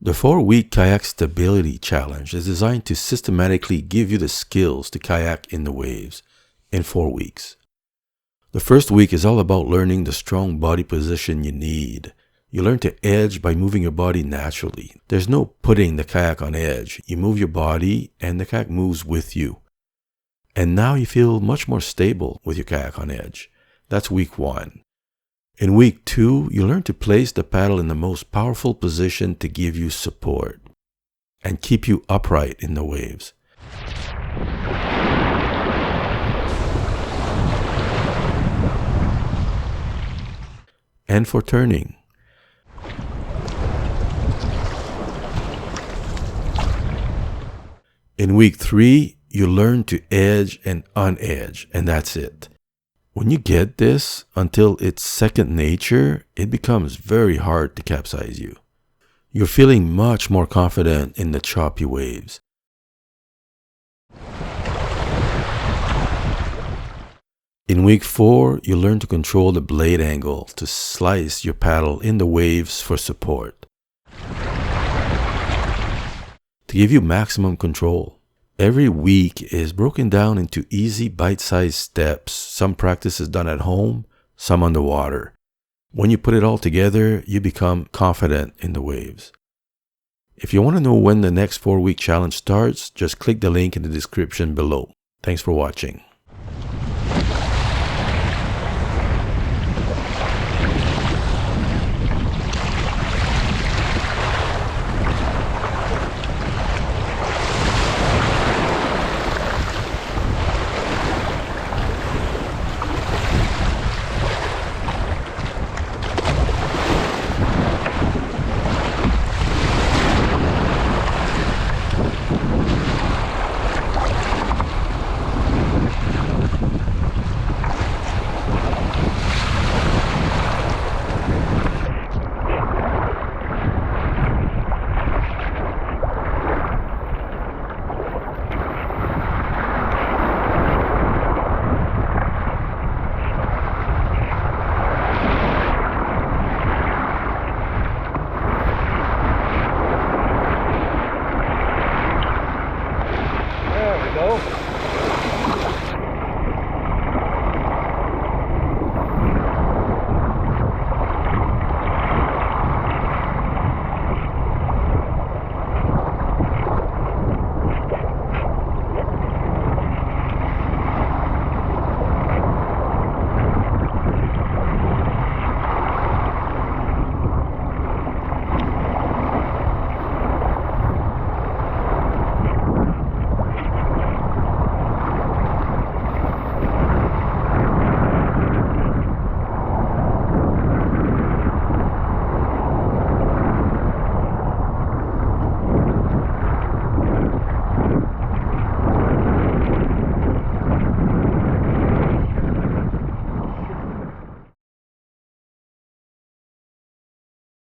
The 4-week Kayak Stability Challenge is designed to systematically give you the skills to kayak in the waves in 4 weeks. The first week is all about learning the strong body position you need. You learn to edge by moving your body naturally. There's no putting the kayak on edge. You move your body and the kayak moves with you. And now you feel much more stable with your kayak on edge. That's week 1. In week 2, you learn to place the paddle in the most powerful position to give you support and keep you upright in the waves. And for turning. In week 3, you learn to edge and unedge, and that's it. When you get this, until it's second nature, it becomes very hard to capsize you. You're feeling much more confident in the choppy waves. In week 4, you learn to control the blade angle to slice your paddle in the waves for support. To give you maximum control. Every week is broken down into easy bite-sized steps. Some practice is done at home, some on the water. When you put it all together, you become confident in the waves. If you want to know when the next 4-week challenge starts, just click the link in the description below. Thanks for watching.